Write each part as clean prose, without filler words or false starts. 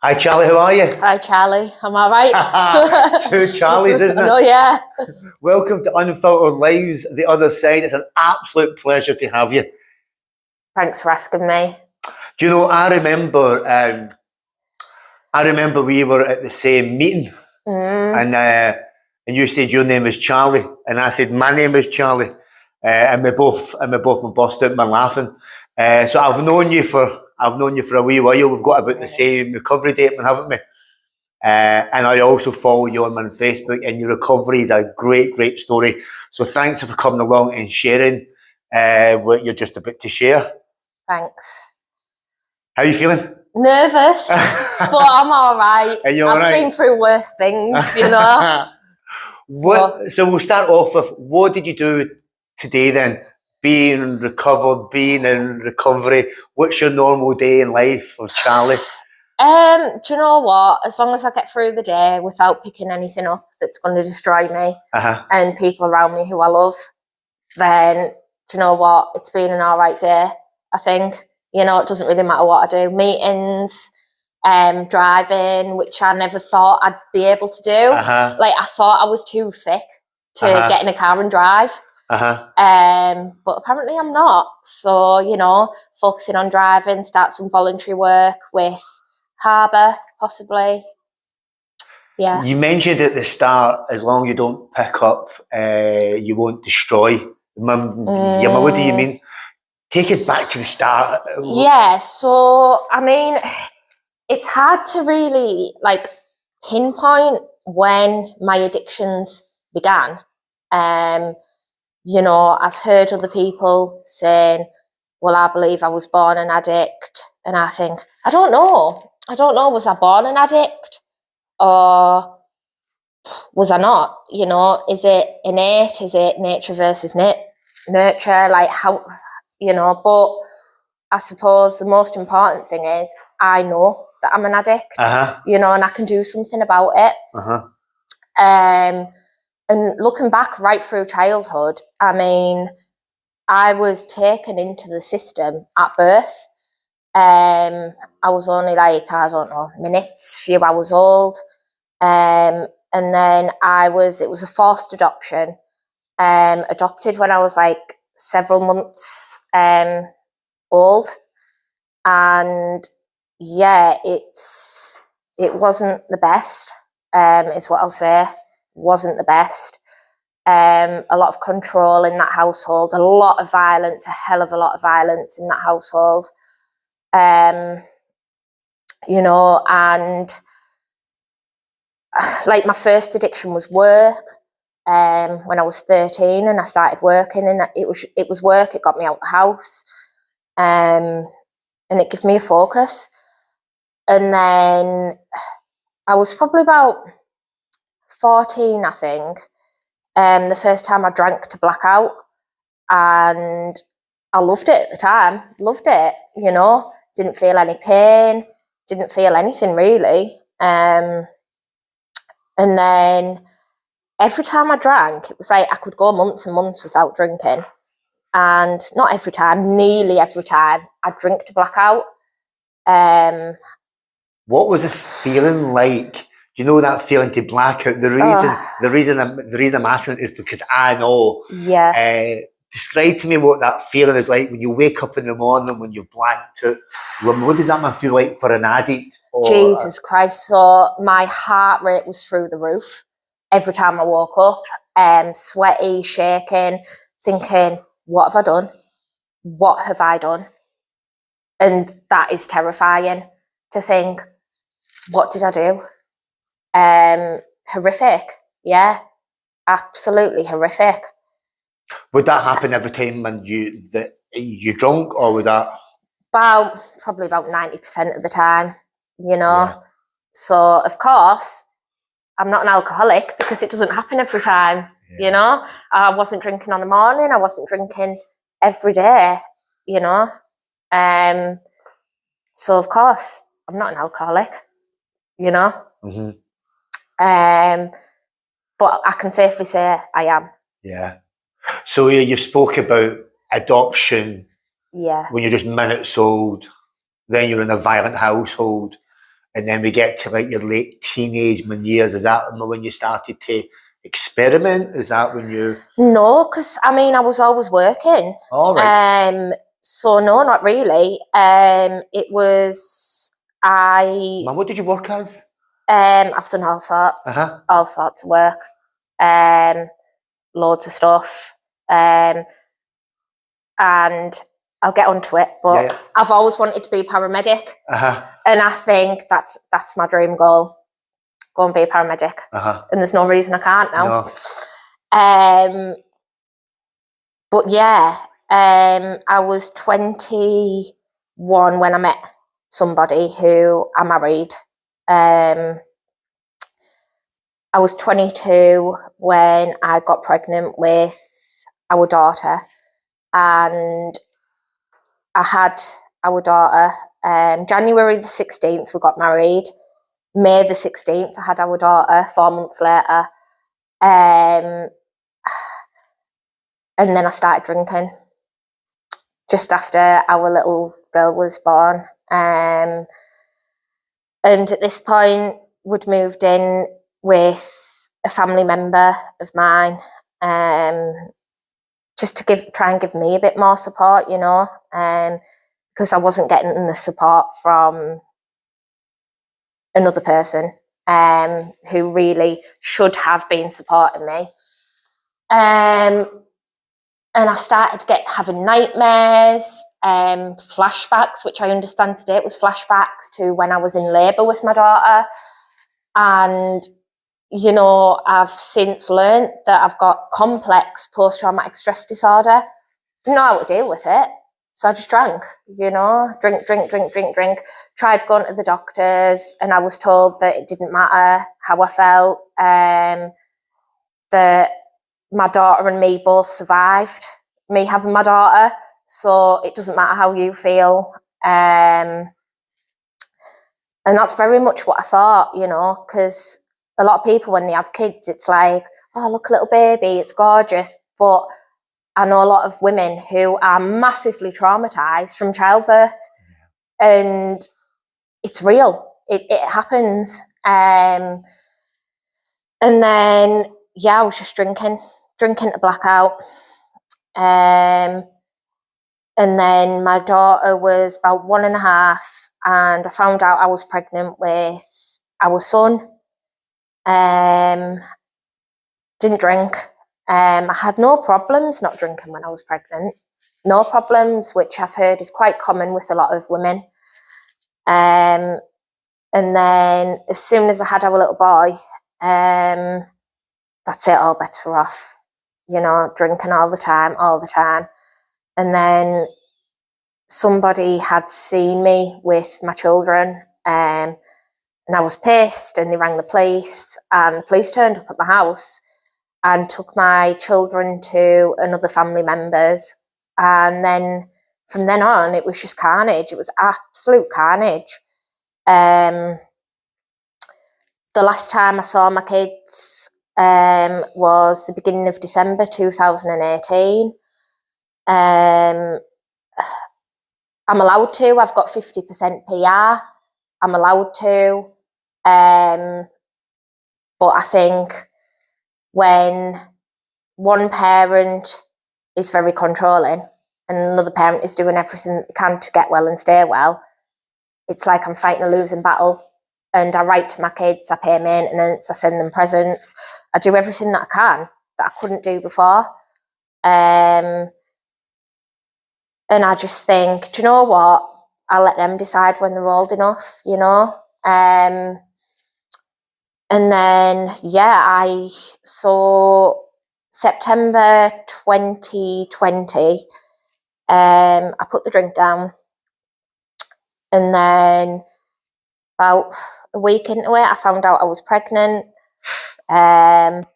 Hi Charlie, how are you? Hi Charlie, I'm alright. Two Charlies, isn't it? Oh yeah. Welcome to Unfiltered Lives, the other side. It's an absolute pleasure to have you. Thanks for asking me. Do you know, I remember we were at the same meeting and you said your name is Charlie and I said my name is Charlie and we both burst out my laughing. So I've known you for a wee while. We've got about the same recovery date, haven't we? And I also follow you on Facebook, and your recovery is a great story. So thanks for coming along and sharing what you're just about to share. Thanks. How are you feeling? Nervous, but I'm all right. I've been through worse things, you know. So we'll start off with, what did you do today then? Being recovered, being in recovery, what's your normal day in life of Charlie? Do you know what? As long as I get through the day without picking anything up that's going to destroy me and people around me who I love, then do you know what? It's been an all right day, I think. You know, it doesn't really matter what I do. Meetings, driving, which I never thought I'd be able to do. Like, I thought I was too thick to get in a car and drive. But apparently I'm not. So, you know, focusing on driving, start some voluntary work with Harbour, possibly. Yeah. You mentioned at the start, as long as you don't pick up, you won't destroy. What do you mean? Take us back to the start. Yeah, so, I mean, it's hard to really, like, pinpoint when my addictions began. You know, I've heard other people saying, well, I believe I was born an addict. And I think, I don't know, was I born an addict? Or was I not? You know, is it innate? Is it nature versus nurture? Like, how, you know, but I suppose the most important thing is I know that I'm an addict, you know, and I can do something about it. And looking back right through childhood, I mean, I was taken into the system at birth. I was only like, I don't know, minutes, few hours old. And then it was a forced adoption, adopted when I was like several months old. And yeah, it wasn't the best, is what I'll say. Wasn't the best. A lot of control in that household, a lot of violence, a hell of a lot of violence in that household. You know, and like my first addiction was work. When I was 13 and I started working, and it was work. It got me out the house, and it gave me a focus. And then I was probably about 14, I think. The first time I drank to blackout, and I loved it at the time. Loved it, you know. Didn't feel any pain. Didn't feel anything really. And then every time I drank, it was like I could go months and months without drinking. And not every time, nearly every time, I'd drink to blackout. What was the feeling like? Do you know that feeling to blackout? The reason I'm asking is because I know. Yeah. Describe to me what that feeling is like when you wake up in the morning when you've blacked out. What does that feel like for an addict? Jesus Christ! So my heart rate was through the roof every time I woke up. Sweaty, shaking, thinking, what have I done? What have I done? And that is terrifying to think, what did I do? Horrific. Yeah, absolutely horrific. Would that happen every time when you drunk, or would that? Probably about 90% of the time, you know. Yeah. So, of course, I'm not an alcoholic because it doesn't happen every time, you know. I wasn't drinking on the morning. I wasn't drinking every day, you know. So, of course, I'm not an alcoholic, you know. But I can safely say I am. Yeah. So you spoke about adoption. Yeah. When you're just minutes old, then you're in a violent household, and then we get to like your late teenage years. Is that when you started to experiment? Is that when you? No, because I mean, I was always working. All right. So no, not really. It was Mum, what did you work as? I've done all sorts of work, loads of stuff, and I'll get onto it. But I've always wanted to be a paramedic, and I think that's my dream goal. Go and be a paramedic, and there's no reason I can't now. No. But yeah, I was 21 when I met somebody who I married. I was 22 when I got pregnant with our daughter, and I had our daughter. January the 16th, we got married. May the 16th, I had our daughter. 4 months later. And then I started drinking just after our little girl was born. And at this point, we'd moved in with a family member of mine, just to try and give me a bit more support, you know, because I wasn't getting the support from another person who really should have been supporting me. And I started having nightmares, flashbacks, which I understand today it was flashbacks to when I was in labour with my daughter. And, you know, I've since learned that I've got complex post-traumatic stress disorder. Didn't know how to deal with it. So I just drank, you know, drink. Tried going to the doctors, and I was told that it didn't matter how I felt, that my daughter and me both survived me having my daughter, so it doesn't matter how you feel. And that's very much what I thought, you know, because a lot of people, when they have kids, it's like, oh, look, a little baby, it's gorgeous. But I know a lot of women who are massively traumatized from childbirth, and it's real. It happens. And then, yeah, I was just drinking to blackout. And then my daughter was about 1.5, and I found out I was pregnant with our son. Didn't drink. I had no problems not drinking when I was pregnant. No problems, which I've heard is quite common with a lot of women. And then as soon as I had our little boy, that's it, all bets were off. You know, drinking all the time. And then somebody had seen me with my children, and I was pissed, and they rang the police, and the police turned up at my house and took my children to another family member's. And then from then on, it was just carnage. It was absolute carnage. The last time I saw my kids was the beginning of December 2018. I'm allowed to. I've got 50% PR. I'm allowed to. But I think when one parent is very controlling and another parent is doing everything they can to get well and stay well, it's like I'm fighting a losing battle. And I write to my kids, I pay maintenance, I send them presents, I do everything that I can that I couldn't do before. And I just think, do you know what? I'll let them decide when they're old enough, you know? And then, yeah, so September 2020, I put the drink down. And then about a week into it, I found out I was pregnant. And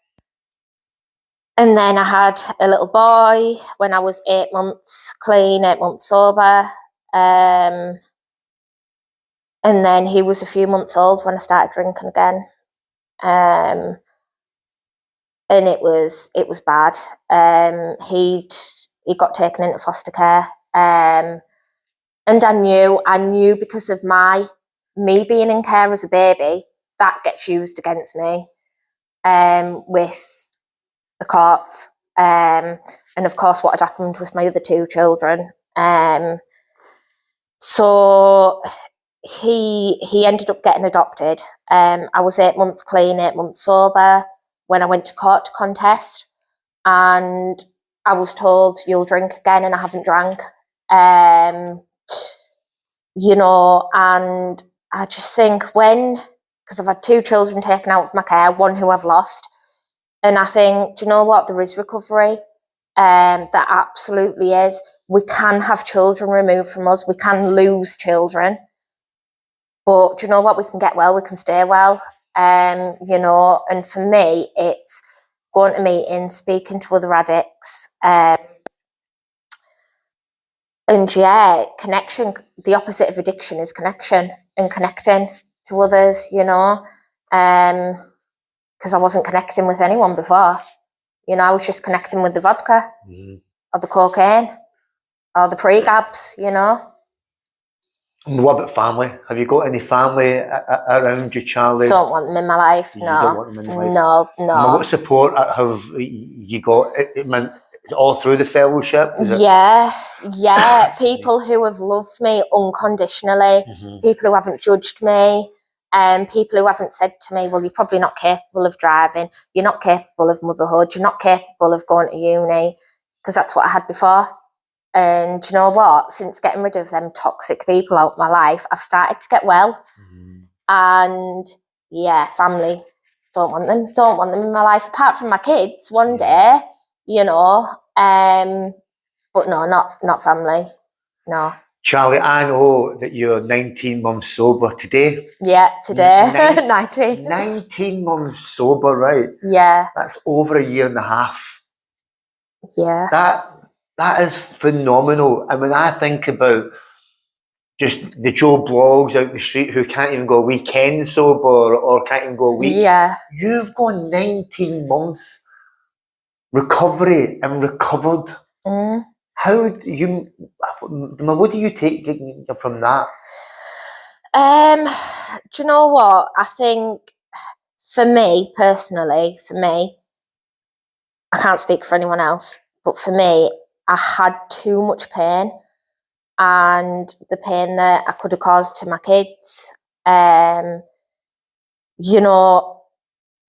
then I had a little boy when I was 8 months clean, 8 months sober. And then he was a few months old when I started drinking again. And it was bad. He got taken into foster care. And I knew because of my me being in care as a baby, that gets used against me with the courts. And of course, what had happened with my other 2 children. So he ended up getting adopted. I was 8 months clean, 8 months sober when I went to court to contest, and I was told, you'll drink again, and I haven't drank. You know, and I just think because I've had 2 children taken out of my care, 1 who I've lost, and I think, do you know what, there is recovery. There absolutely is. We can have children removed from us. We can lose children. But do you know what? We can get well. We can stay well. You know, and for me, it's going to meetings, speaking to other addicts. And yeah, connection. The opposite of addiction is connection, and connecting to others, you know. Because I wasn't connecting with anyone before. You know, I was just connecting with the vodka or the cocaine or the pre-gabs, you know. And what about family? Have you got any family around you, Charlie? Don't want them in my life, no. You don't want them in your life? No. And what support have you got? It's all through the fellowship? Yeah. People who have loved me unconditionally, people who haven't judged me, people who haven't said to me, well, you're probably not capable of driving, you're not capable of motherhood, you're not capable of going to uni, because that's what I had before. And do you know what? Since getting rid of them toxic people out of my life, I've started to get well. And yeah, family, don't want them in my life, apart from my kids one day, you know. But no, not family, no. Charlie, I know that you're 19 months sober today. Yeah, today, 19. 19 months sober, right? Yeah. That's over 1.5 years. Yeah. That is phenomenal. And when I think about just the Joe Blogs out the street who can't even go a weekend sober or can't even go a week. Yeah. You've gone 19 months recovery and recovered. What do you take from that? Do you know what? I think for me, personally, I can't speak for anyone else, but for me, I had too much pain, and the pain that I could have caused to my kids, you know,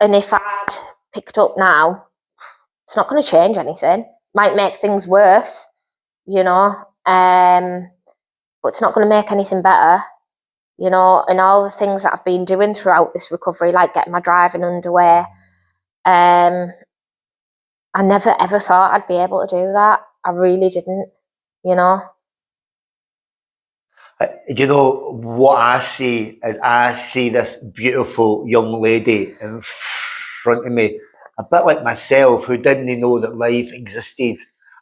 and if I'd picked up now, it's not going to change anything. Might make things worse, you know, but it's not going to make anything better, you know. And all the things that I've been doing throughout this recovery, like getting my driving underway, I never ever thought I'd be able to do that. I really didn't, you know. You know, what I see is I see this beautiful young lady in front of me, a bit like myself, who didn't know that life existed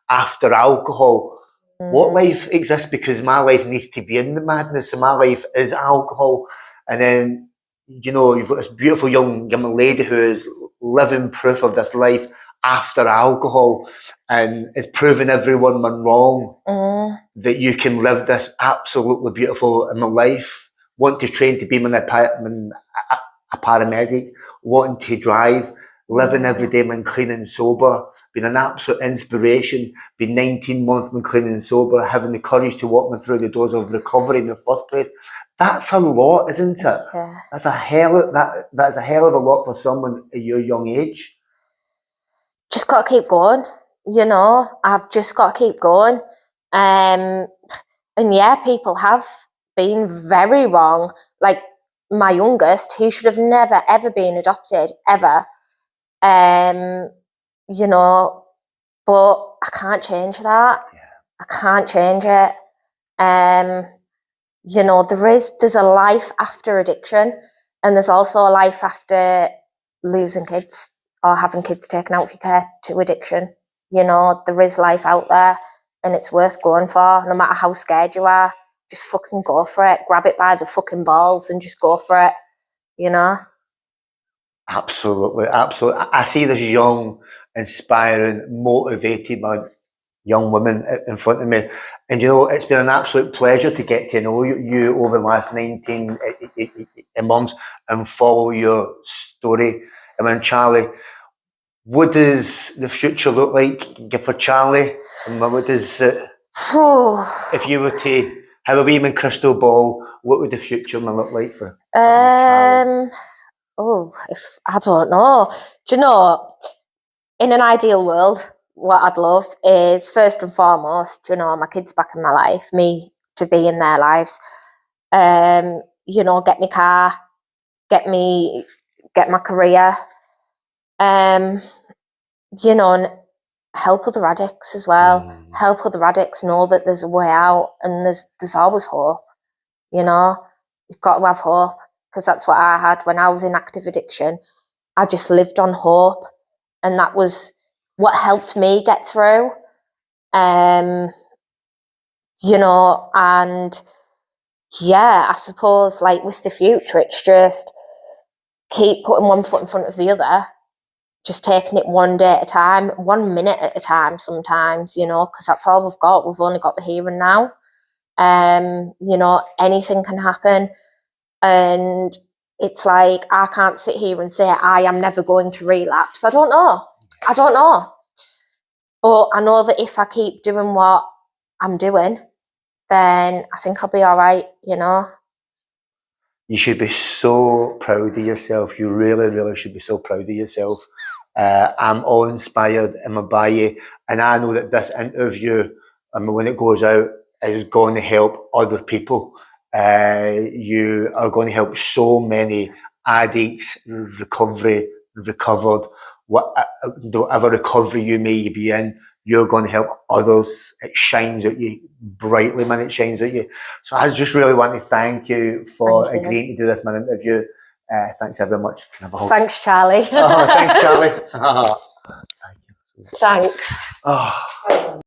after alcohol. What life exists, because my life needs to be in the madness, so my life is alcohol. And then, you know, you've got this beautiful young lady who is living proof of this life after alcohol, and is proving everyone wrong that you can live this absolutely beautiful life. Want to train to be a paramedic, wanting to drive, living every day man clean and sober, being an absolute inspiration, being 19 months man clean and sober, having the courage to walk me through the doors of recovery in the first place. That's a lot, isn't it? Yeah. That's a hell of a lot for someone at your young age. Just got to keep going, you know. I've just got to keep going. And yeah, people have been very wrong. Like my youngest, he should have never ever been adopted, ever. You know, but I can't change that. I can't change it. You know, there's a life after addiction, and there's also a life after losing kids or having kids taken out of your care to addiction. You know, there is life out there, and it's worth going for. No matter how scared you are, just fucking go for it. Grab it by the fucking balls and just go for it, you know? Absolutely. I see this young, inspiring, motivated young woman in front of me, and you know, it's been an absolute pleasure to get to know you over the last 19 mums and follow your story. I mean, Charlie, what does the future look like for Charlie? And what does if you were to have a wee crystal ball, what would the future look like for Charlie? I don't know. Do you know, in an ideal world, what I'd love is, first and foremost, you know, my kids back in my life, me to be in their lives. You know, get my car, get my career. You know, and help other addicts as well. Help other addicts know that there's a way out, and there's always hope. You know, you've got to have hope, because that's what I had when I was in active addiction. I just lived on hope, and that was what helped me get through. You know, and yeah, I suppose, like, with the future, it's just keep putting one foot in front of the other, just taking it one day at a time, 1 minute at a time sometimes, you know, because that's all we've got. We've only got the here and now. You know, anything can happen. And it's like, I can't sit here and say I am never going to relapse. I don't know. But I know that if I keep doing what I'm doing, then I think I'll be all right, you know. You should be so proud of yourself. You really, really should be so proud of yourself. I'm all inspired by you. And I know that this interview, when it goes out, is going to help other people. You are going to help so many addicts, recovered, whatever recovery you may be in. You're going to help others. It shines at you brightly, man. It shines at you. So I just really want to thank you for agreeing to do this, man, interview. Thanks very much. Thanks, Charlie. Oh, thanks, Charlie. Thanks. Oh.